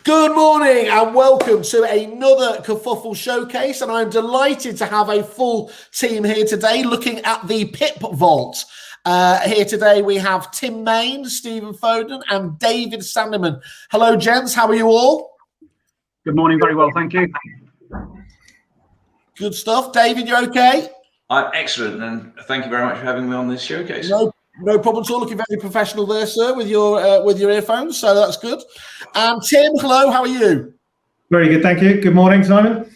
Good morning and welcome to another Kerfuffle showcase, and I'm delighted to have a full team here today looking at the PIP Vault. Here today we have Tim Main, Stephen Foden and David Sandeman. Hello gents, how are you all? Good morning, very well, thank you. Good stuff. David, you okay? I'm excellent, and thank you very much for having me on this showcase. No problem at all. Looking very professional there, sir, with your earphones, so that's good. And Tim, hello, how are you? Very good, thank you. Good morning, Simon.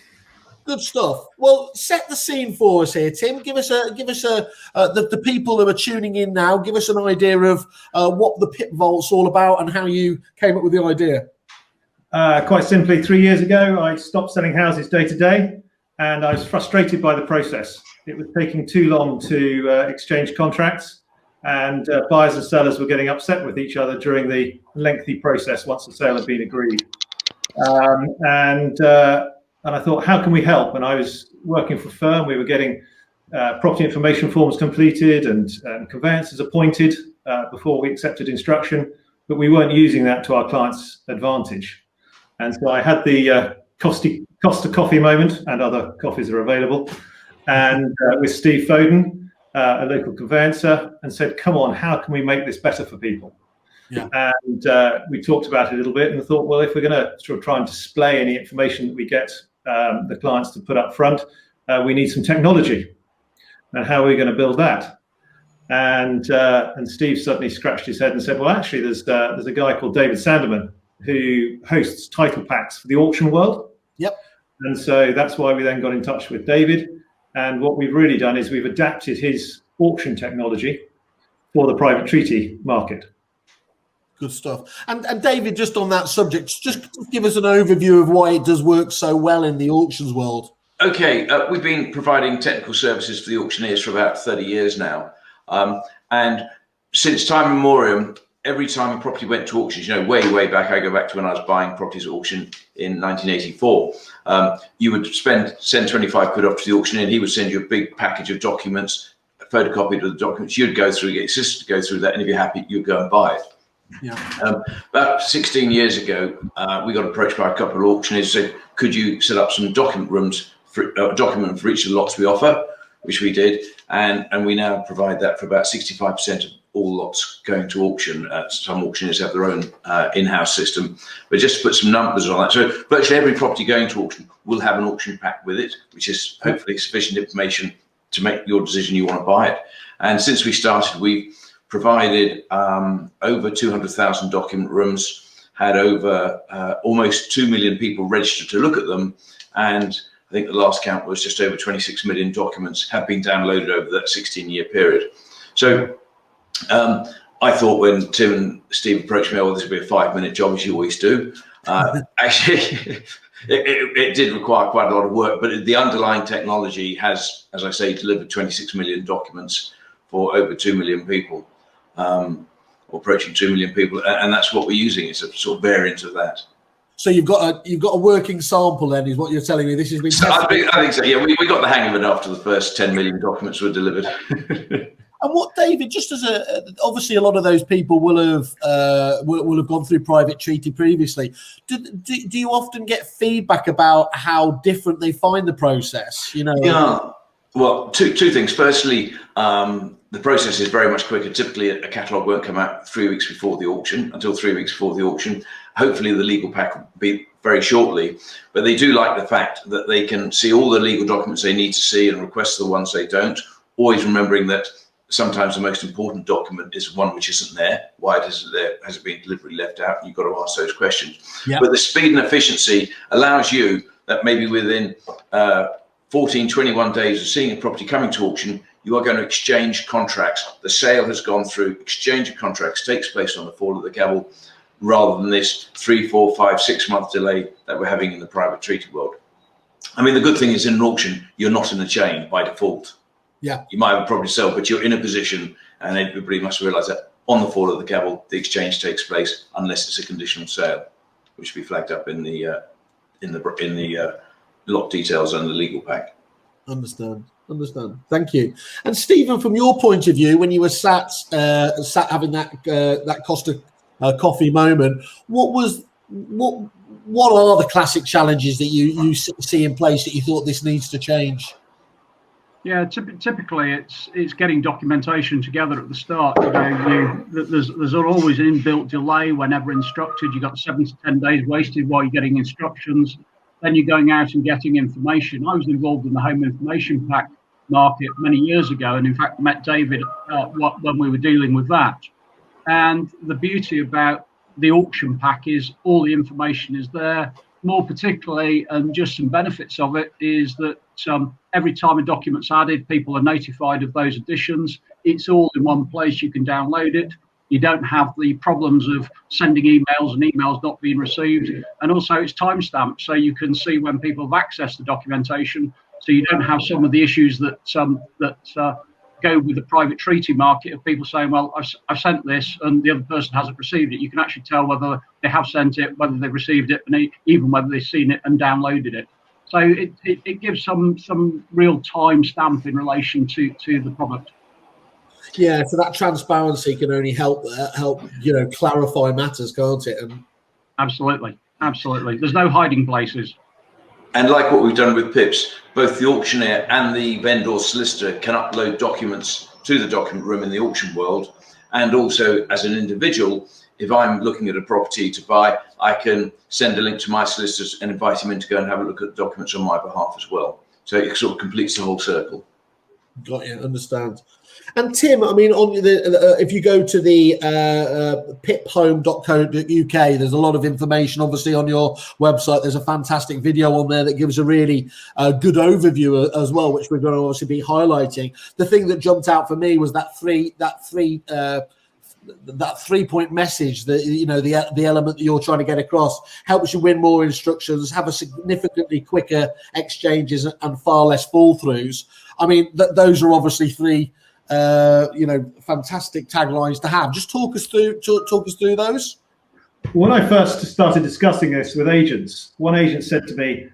Good stuff. Well, set the scene for us here, Tim. Give us the people who are tuning in now. Give us an idea of what the PIP Vault's all about and how you came up with the idea. Quite simply, 3 years ago, I stopped selling houses day to day, and I was frustrated by the process. It was taking too long to exchange contracts, and buyers and sellers were getting upset with each other during the lengthy process once the sale had been agreed. And I thought, how can we help? And I was working for a firm. We were getting property information forms completed and conveyancers appointed before we accepted instruction, but we weren't using that to our clients' advantage. And so I had the Costa coffee moment, and other coffees are available, and with Steve Foden, a local conveyancer, and said, come on, how can we make this better for people? Yeah. And we talked about it a little bit and thought, well, if we're going to sort of try and display any information that we get the clients to put up front, we need some technology. And how are we going to build that? And Steve suddenly scratched his head and said, well, actually, there's a guy called David Sandeman who hosts title packs for the auction world. Yep. And so that's why we then got in touch with David. And what we've really done is we've adapted his auction technology for the private treaty market. Good stuff. And David, just on that subject, just give us an overview of why it does work so well in the auctions world. Okay, we've been providing technical services for the auctioneers for about 30 years now. And since time immemorial, every time a property went to auctions, way back, I go back to when I was buying properties at auction in 1984, you would send 25 quid off to the auctioneer, and he would send you a big package of documents, photocopied of the documents. You'd go through, get your sister to go through that, and if you're happy, you'd go and buy it. Yeah. About 16 years ago, we got approached by a couple of auctioneers who said, could you set up some document rooms, for a document for each of the lots we offer, which we did, and we now provide that for about 65% of all lots going to auction. Some auctioneers have their own in-house system, but just to put some numbers on that. So virtually every property going to auction will have an auction pack with it, which is hopefully sufficient information to make your decision you want to buy it. And since we started, we've provided over 200,000 document rooms, had over almost 2 million people registered to look at them, and I think the last count was just over 26 million documents have been downloaded over that 16-year period. So I thought when Tim and Steve approached me, oh, this would be a 5-minute job, as you always do. Actually, it did require quite a lot of work, but the underlying technology has, as I say, delivered 26 million documents for over 2 million people, or approaching 2 million people, and that's what we're using. It's a sort of variant of that. So you've got a working sample then, is what you're telling me. This has been tested. I think so. Yeah, we got the hang of it after the first 10 million documents were delivered. And what, David, just as obviously a lot of those people will have gone through private treaty previously. Do you often get feedback about how different they find the process? Yeah. Well, two things. Firstly, the process is very much quicker. Typically, a catalogue won't come out 3 weeks before the auction, until 3 weeks before the auction. Hopefully, the legal pack will be very shortly. But they do like the fact that they can see all the legal documents they need to see and request the ones they don't, always remembering that sometimes the most important document is one which isn't there. Why it isn't there? Has it been deliberately left out? You've got to ask those questions. Yeah. But the speed and efficiency allows you that maybe within 14, 21 days of seeing a property coming to auction, you are going to exchange contracts. The sale has gone through, exchange of contracts takes place on the fall of the gavel, rather than this 3, 4, 5, 6 month delay that we're having in the private treaty world. I mean, the good thing is in an auction, you're not in a chain by default. Yeah. You might have a property to sell, but you're in a position, and everybody must realise that on the fall of the gavel, the exchange takes place unless it's a conditional sale, which will be flagged up in the lot details and the legal pack. Understand. Thank you. And Stephen, from your point of view, when you were sat having that Costa coffee moment, what what are the classic challenges that you see in place that you thought this needs to change? Yeah, typically it's getting documentation together at the start. There's always an inbuilt delay whenever instructed. You've got 7 to 10 days wasted while you're getting instructions. Then you're going out and getting information. I was involved in the home information pack market many years ago, and in fact met David when we were dealing with that. And the beauty about the auction pack is all the information is there. More particularly, and just some benefits of it, is that every time a document's added, people are notified of those additions. It's all in one place. You can download it. You don't have the problems of sending emails and emails not being received. And also it's timestamped, so you can see when people have accessed the documentation. So you don't have some of the issues that go with the private treaty market of people saying, well, I've sent this and the other person hasn't received it. You can actually tell whether they have sent it, whether they've received it, and even whether they've seen it and downloaded it. So it gives some real time stamp in relation to the product. Yeah, so that transparency can only help clarify matters, can't it? And absolutely. There's no hiding places. And like what we've done with PIPs, both the auctioneer and the vendor solicitor can upload documents to the document room in the auction world. And also as an individual, if I'm looking at a property to buy, I can send a link to my solicitors and invite him in to go and have a look at the documents on my behalf as well. So it sort of completes the whole circle. Got you, understand. And Tim, I mean, on the if you go to the piphome.co.uk, there's a lot of information. Obviously, on your website, there's a fantastic video on there that gives a really good overview as well, which we're going to obviously be highlighting. The thing that jumped out for me was that three-point message, the element that you're trying to get across helps you win more instructions, have a significantly quicker exchanges, and far less fall throughs. I mean, those are obviously three fantastic taglines to have. Just talk us through those. When I first started discussing this with agents, one agent said to me,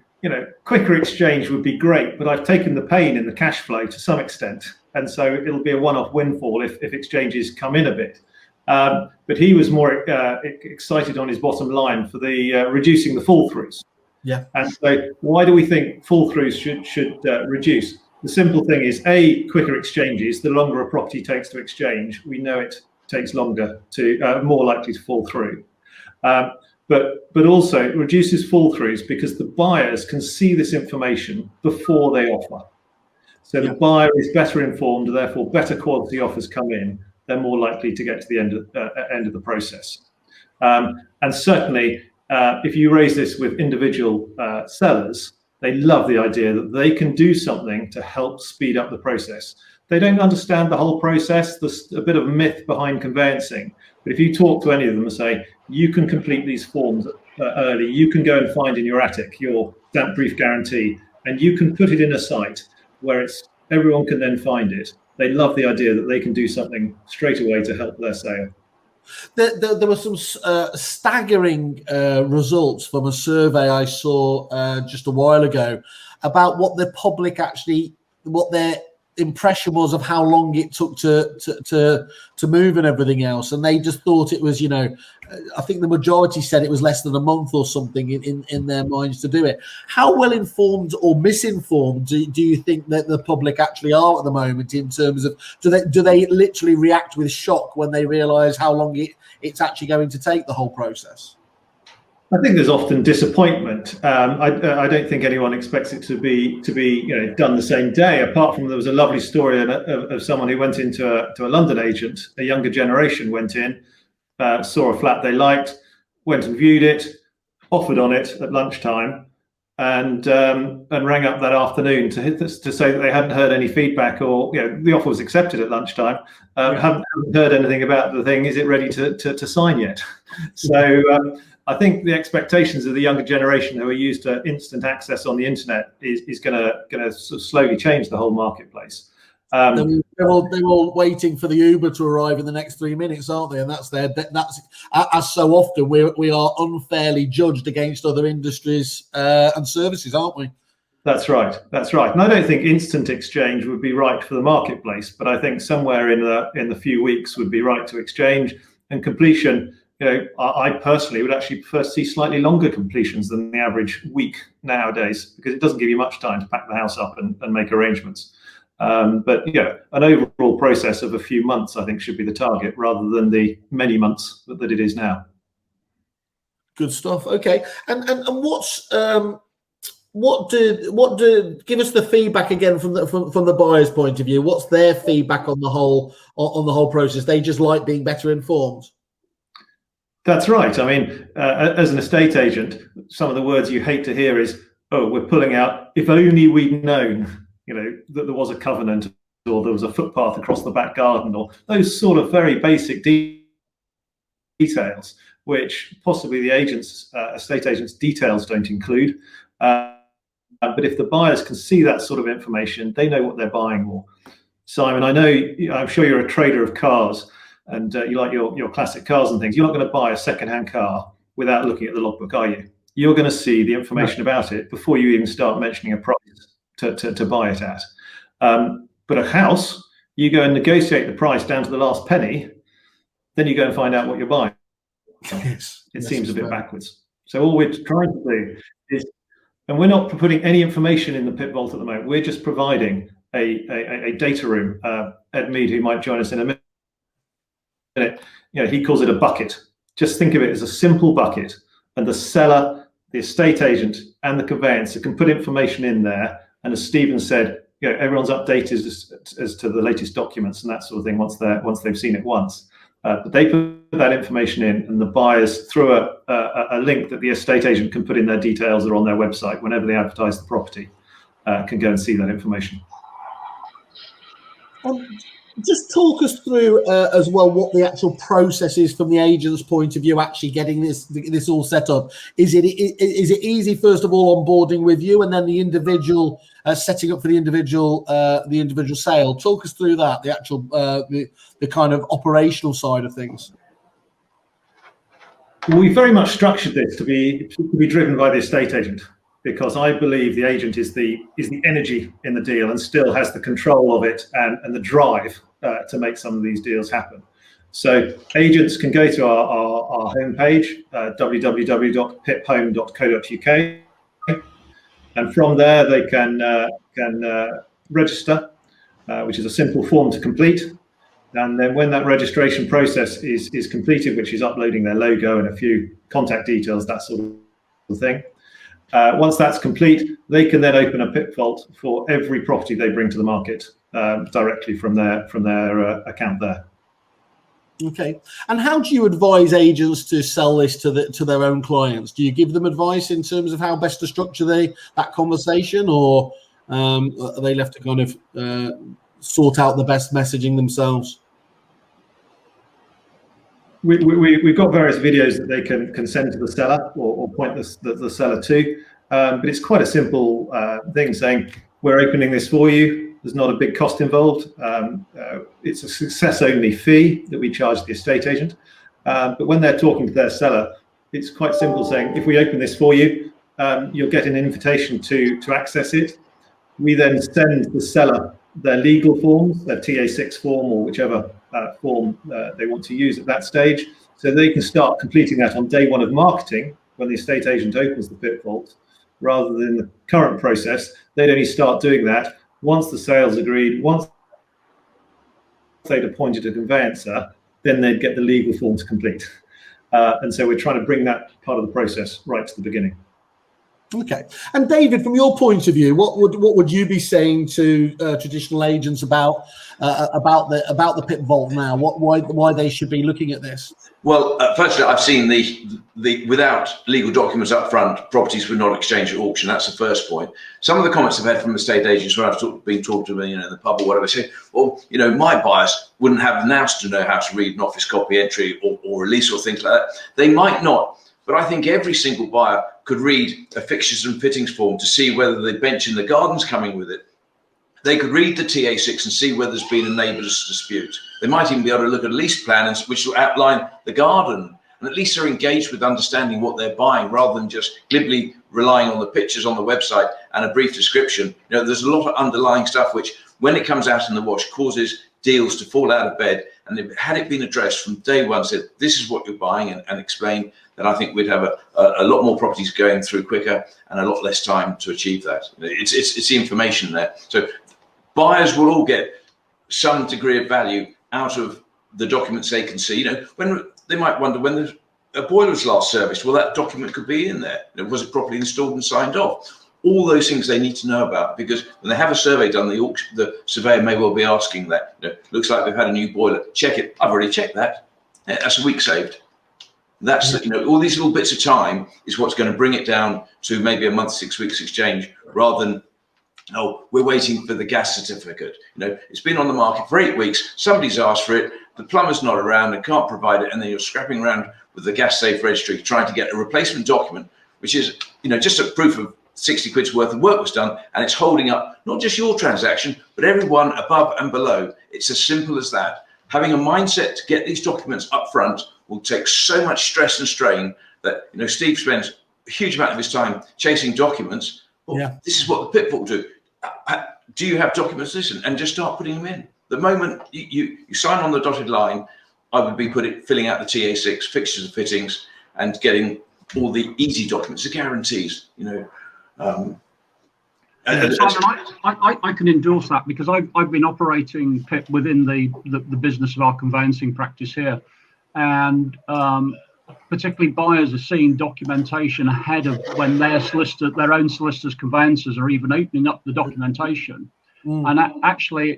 quicker exchange would be great, but I've taken the pain in the cash flow to some extent, and so it'll be a one-off windfall if exchanges come in a bit. But he was more excited on his bottom line for the reducing the fall throughs. Yeah. And so why do we think fall throughs should reduce? The simple thing is, quicker exchanges. The longer a property takes to exchange, we know it takes longer more likely to fall through. But also it reduces fall throughs because the buyers can see this information before they offer. So the buyer is better informed, therefore better quality offers come in. They're more likely to get to the end of the process. And certainly, if you raise this with individual sellers, they love the idea that they can do something to help speed up the process. They don't understand the whole process. There's a bit of a myth behind conveyancing. But if you talk to any of them and say, you can complete these forms early, you can go and find in your attic your stamp brief guarantee, and you can put it in a site where everyone can then find it. They love the idea that they can do something straight away to help their sale. There were some staggering results from a survey I saw just a while ago about what the public what their impression was of how long it took to move and everything else, and they just thought it was, I think the majority said it was less than a month or something in their minds to do it. How well informed or misinformed do you think that the public actually are at the moment, in terms of do they literally react with shock when they realise how long it's actually going to take, the whole process? I think there's often disappointment. I don't think anyone expects it to be done the same day. Apart from, there was a lovely story of someone who went into a London agent. A younger generation went in, saw a flat they liked, went and viewed it, offered on it at lunchtime, and rang up that afternoon to say that they hadn't heard any feedback, or the offer was accepted at lunchtime. Haven't heard anything about the thing. Is it ready to sign yet? So. I think the expectations of the younger generation who are used to instant access on the internet is going to sort of slowly change the whole marketplace. They're all waiting for the Uber to arrive in the next 3 minutes, aren't they? And that's as so often we are unfairly judged against other industries and services, aren't we? That's right. And I don't think instant exchange would be right for the marketplace, but I think somewhere in the few weeks would be right to exchange, and completion. I personally would actually prefer to see slightly longer completions than the average week nowadays, because it doesn't give you much time to pack the house up and make arrangements. But an overall process of a few months, I think, should be the target, rather than the many months that it is now. Good stuff. Okay, and give us the feedback again from the buyer's point of view. What's their feedback on the whole process? They just like being better informed. That's right. I mean, as an estate agent, some of the words you hate to hear is, "Oh, we're pulling out. If only we'd known, that there was a covenant, or there was a footpath across the back garden," or those sort of very basic details, which possibly the estate agents' details don't include. But if the buyers can see that sort of information, they know what they're buying more. Simon, I'm sure you're a trader of cars, and you like your classic cars and things. You're not going to buy a second-hand car without looking at the logbook, are you? You're going to see the information about it before you even start mentioning a price to buy it at. But a house, you go and negotiate the price down to the last penny, then you go and find out what you're buying. Yes, it seems a bit backwards. So all we're trying to do is, and we're not putting any information in the PIP vault at the moment, we're just providing a data room. Ed Mead, who might join us in a minute, he calls it a bucket. Just think of it as a simple bucket, and the seller, the estate agent, and the conveyancer can put information in there. And as Stephen said, everyone's updated as to the latest documents and that sort of thing once they've seen it once. But they put that information in, and the buyers, through a link that the estate agent can put in their details or on their website whenever they advertise the property, can go and see that information. Just talk us through as well what the actual process is from the agent's point of view, actually getting this all set up. Is it easy, first of all, onboarding with you, and then the individual setting up for the individual sale? Talk us through that, the actual the kind of operational side of things. We very much structured this to be driven by the estate agent, because I believe the agent is the energy in the deal and still has the control of it and the drive to make some of these deals happen. So agents can go to our homepage, www.piphome.co.uk, and from there they can register, which is a simple form to complete. And then when that registration process is completed, which is uploading their logo and a few contact details, that sort of thing, once that's complete, they can then open a PIP vault for every property they bring to the market directly from their account there. Okay. And how do you advise agents to sell this to their own clients? Do you give them advice in terms of how best to structure that conversation, or are they left to kind of sort out the best messaging themselves? We've got various videos that they can send to the seller or point the seller to, but it's quite a simple thing, saying, we're opening this for you. There's not a big cost involved. It's a success-only fee that we charge the estate agent. But when they're talking to their seller, it's quite simple, saying, if we open this for you, you'll get an invitation to access it. We then send the seller their legal forms, their TA6 form, or whichever form they want to use at that stage, so they can start completing that on day one of marketing when the estate agent opens the PIP vault, rather than the current process. They'd only start doing that once the sale's agreed, once they'd appointed a conveyancer, then they'd get the legal form to complete. And so we're trying to bring that part of the process right to the beginning. Okay. And David, from your point of view, what would you be saying to traditional agents about the PIP vault now? Why they should be looking at this? Well, firstly, I've seen the without legal documents up front, properties would not exchange at auction. That's the first point. Some of the comments I've had from estate agents when I've been talking to them, in the pub or whatever, say, well, my buyers wouldn't have the nous to know how to read an office copy entry or release or things like that. They might not. But I think every single buyer could read a fixtures and fittings form to see whether the bench in the garden's coming with it. They could read the TA6 and see whether there's been a neighbour's dispute. They might even be able to look at a lease plan which will outline the garden. And at least they're engaged with understanding what they're buying, rather than just glibly relying on the pictures on the website and a brief description. There's a lot of underlying stuff which, when it comes out in the wash, causes deals to fall out of bed. and had it been addressed from day one, said this is what you're buying, and explained, then I think we'd have a lot more properties going through quicker and a lot less time to achieve that. It's the information there. So buyers will all get some degree of value out of the documents they can see. When they might wonder when a boiler was last serviced, well, that document could be in there. Was it properly installed and signed off? All those things they need to know about, because when they have a survey done, the surveyor may well be asking that. Looks like we've had a new boiler. Check it. I've already checked that. Yeah, that's a week saved. That's all these little bits of time is what's going to bring it down to maybe a month, 6 weeks exchange, rather than, oh, we're waiting for the gas certificate. It's been on the market for 8 weeks. Somebody's asked for it. The plumber's not around and can't provide it, and then you're scrapping around with the gas safe registry trying to get a replacement document, which is just a proof of 60 quid's worth of work was done, and it's holding up not just your transaction but everyone above and below. It's as simple as that. Having a mindset to get these documents up front will take so much stress and strain that Steve spends a huge amount of his time chasing documents. Well, yeah. This is what the PIP will do. Do you have documents? Listen, and just start putting them in. The moment you sign on the dotted line, I would be filling out the TA6, fixtures and fittings, and getting all the easy documents, the guarantees. Simon, I can endorse that, because I've been operating PIP within the business of our conveyancing practice here, and particularly buyers are seeing documentation ahead of when their own solicitors, conveyancers are even opening up the documentation, and actually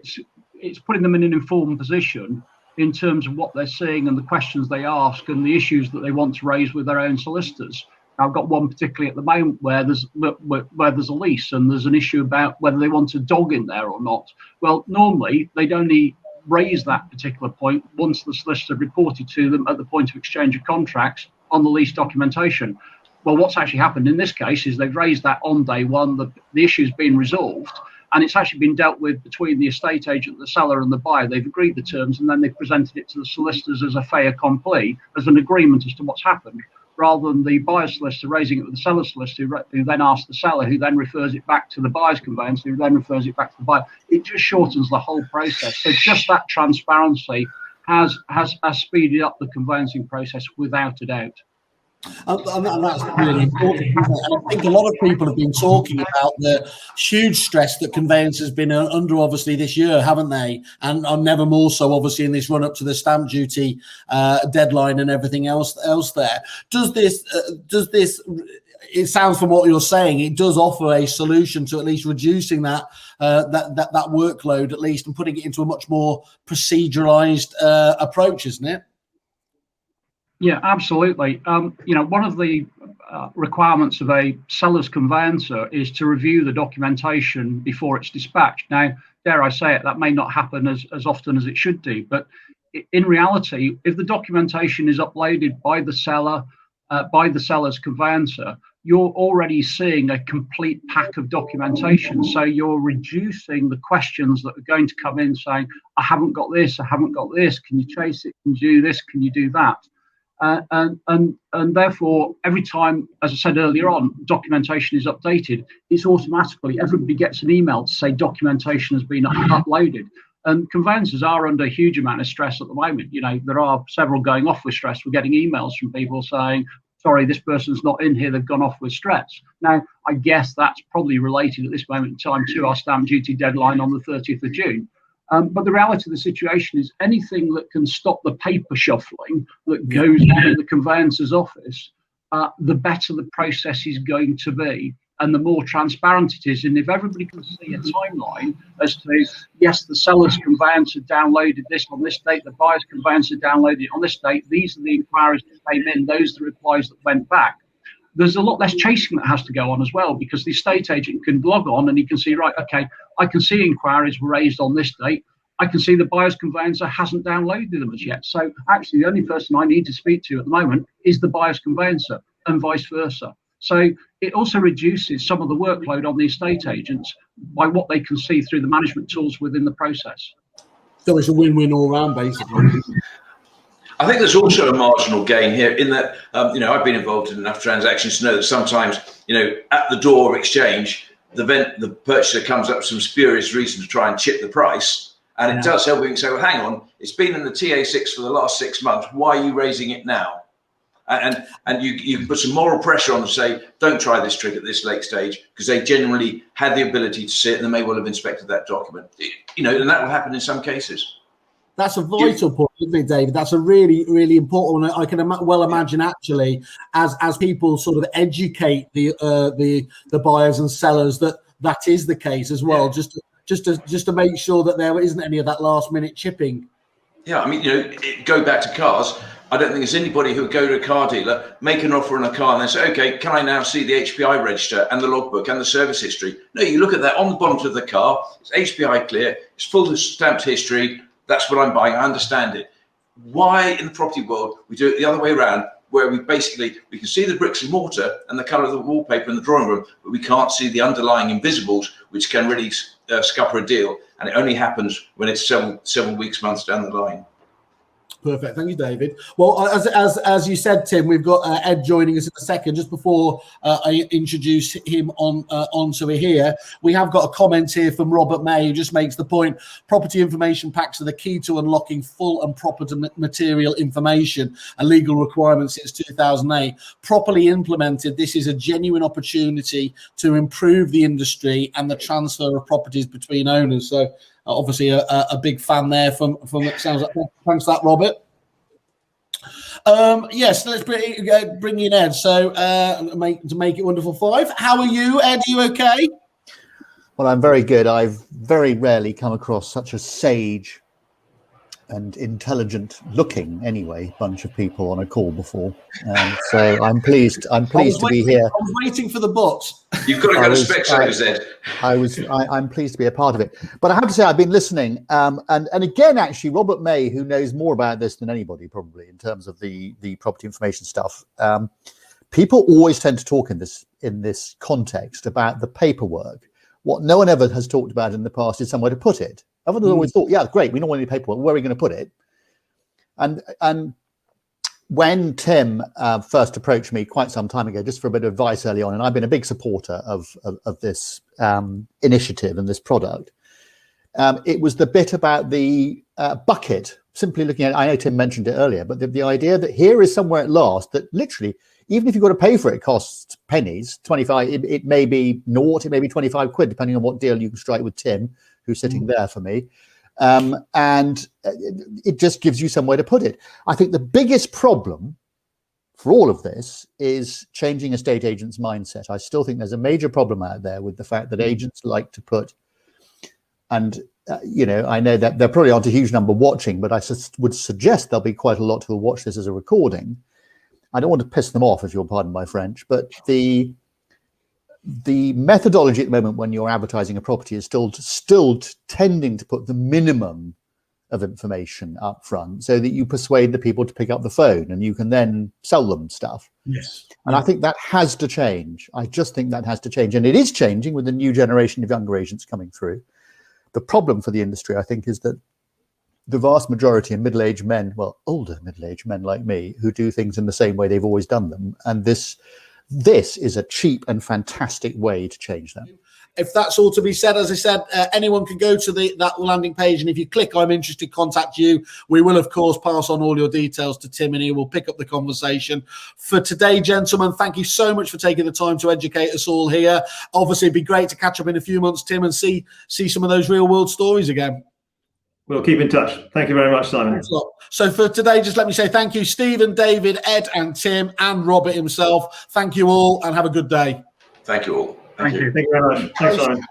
it's putting them in an informed position in terms of what they're seeing and the questions they ask and the issues that they want to raise with their own solicitors. I've got one particularly at the moment where there's a lease and there's an issue about whether they want a dog in there or not. Well, normally they'd only raise that particular point once the solicitor reported to them at the point of exchange of contracts on the lease documentation. Well, what's actually happened in this case is they've raised that on day one, the issue's been resolved, and it's actually been dealt with between the estate agent, the seller and the buyer. They've agreed the terms, and then they've presented it to the solicitors as a fait accompli, as an agreement as to what's happened, rather than the buyer's solicitor raising it with the seller's solicitor, who then asks the seller, who then refers it back to the buyer's conveyancer, who then refers it back to the buyer. It just shortens the whole process. So just that transparency has speeded up the conveyancing process without a doubt. And that's really important, isn't it? And I think a lot of people have been talking about the huge stress that conveyance has been under, obviously, this year, haven't they? And never more so, obviously, in this run up to the stamp duty deadline and everything else there. Does this? It sounds from what you're saying, it does offer a solution to at least reducing that workload, at least, and putting it into a much more proceduralized approach, isn't it? Yeah, absolutely. One of the requirements of a seller's conveyancer is to review the documentation before it's dispatched. Now, dare I say it, that may not happen as often as it should do, but in reality, if the documentation is uploaded by the seller, by the seller's conveyancer, you're already seeing a complete pack of documentation. So you're reducing the questions that are going to come in saying, I haven't got this, I haven't got this, can you chase it, can you do this, can you do that? And therefore, every time, as I said earlier on, documentation is updated, it's automatically, everybody gets an email to say documentation has been uploaded. And conveyancers are under a huge amount of stress at the moment. There are several going off with stress. We're getting emails from people saying, sorry, this person's not in here, they've gone off with stress. Now, I guess that's probably related at this moment in time to our stamp duty deadline on the 30th of June. But the reality of the situation is anything that can stop the paper shuffling that goes on in the conveyancer's office, the better the process is going to be and the more transparent it is. And if everybody can see a timeline as to, yes, the seller's conveyancer downloaded this on this date, the buyer's conveyancer downloaded it on this date, these are the inquiries that came in, those are the replies that went back. There's a lot less chasing that has to go on as well, because the estate agent can log on and he can see, right, okay, I can see inquiries were raised on this date. I can see the buyer's conveyancer hasn't downloaded them as yet. So actually the only person I need to speak to at the moment is the buyer's conveyancer, and vice versa. So it also reduces some of the workload on the estate agents by what they can see through the management tools within the process. So it's a win-win all round, basically. I think there's also a marginal gain here in that, I've been involved in enough transactions to know that sometimes, at the door of exchange, the purchaser comes up with some spurious reason to try and chip the price. And it does help. We can say, well, hang on, it's been in the TA6 for the last 6 months. Why are you raising it now? And you put some moral pressure on them to say, don't try this trick at this late stage, because they generally had the ability to see it and they may well have inspected that document. And that will happen in some cases. That's a vital point, isn't it, David? That's a really, really important one. I can well imagine, actually, as people sort of educate the buyers and sellers that is the case as well, just to make sure that there isn't any of that last minute chipping. Yeah, I mean, go back to cars. I don't think there's anybody who would go to a car dealer, make an offer on a car, and then say, okay, can I now see the HPI register and the logbook and the service history? No, you look at that on the bonnet of the car. It's HPI clear. It's full of stamped history. That's what I'm buying. I understand it. Why in the property world we do it the other way around, where we can see the bricks and mortar and the colour of the wallpaper in the drawing room, but we can't see the underlying invisibles, which can really scupper a deal. And it only happens when it's several weeks, months down the line. Perfect. Thank you, David. Well, as you said, Tim, we've got Ed joining us in a second. Just before I introduce him onto here, we have got a comment here from Robert May, who just makes the point: property information packs are the key to unlocking full and proper material information, a legal requirement since 2008. Properly implemented, this is a genuine opportunity to improve the industry and the transfer of properties between owners. So obviously a big fan there from it sounds like. Thanks for that, Robert. Yes, let's bring in Ed. So to make it wonderful 5. How are you, Ed? Are you okay? Well, I'm very good. I've very rarely come across such a sage and intelligent looking, anyway, bunch of people on a call before. So I'm pleased to be here. I was waiting for the butts. You've got to go to Specsavers, Ed. I'm pleased to be a part of it. But I have to say, I've been listening. And again, actually, Robert May, who knows more about this than anybody, probably, in terms of the property information stuff. People always tend to talk in this context about the paperwork. What no one ever has talked about in the past is somewhere to put it. Everyone always thought, yeah, great, we don't want any paperwork. Where are we going to put it? And when Tim first approached me quite some time ago, just for a bit of advice early on, and I've been a big supporter of this initiative and this product, it was the bit about the bucket, simply looking at, I know Tim mentioned it earlier, but the idea that here is somewhere at last that literally, even if you've got to pay for it, it costs pennies, 25, it may be naught, it may be 25 quid, depending on what deal you can strike with Tim, who's sitting there for me. And it just gives you somewhere to put it. I think the biggest problem for all of this is changing estate agents' mindset. I still think there's a major problem out there with the fact that agents like to put, and I know that there probably aren't a huge number watching, but I would suggest there'll be quite a lot who will watch this as a recording. I don't want to piss them off, if you'll pardon my French, but the methodology at the moment when you're advertising a property is still tending to put the minimum of information up front so that you persuade the people to pick up the phone and you can then sell them stuff. Yes. And I think that has to change. I just think that has to change. And it is changing with the new generation of younger agents coming through. The problem for the industry, I think, is that the vast majority of middle-aged men, well, older middle-aged men like me, who do things in the same way they've always done them. And this is a cheap and fantastic way to change that. If that's all to be said, as I said, anyone can go to that landing page, and if you click I'm interested, contact you. We will, of course, pass on all your details to Tim, and he will pick up the conversation. For today, gentlemen, thank you so much for taking the time to educate us all here. Obviously, it'd be great to catch up in a few months, Tim, and see some of those real-world stories again. We'll keep in touch. Thank you very much, Simon. Thanks a lot. So for today, just let me say thank you, Stephen, David, Ed, and Tim, and Robert himself. Thank you all, and have a good day. Thank you all. Thank you. Thank you very much. Thanks, Simon.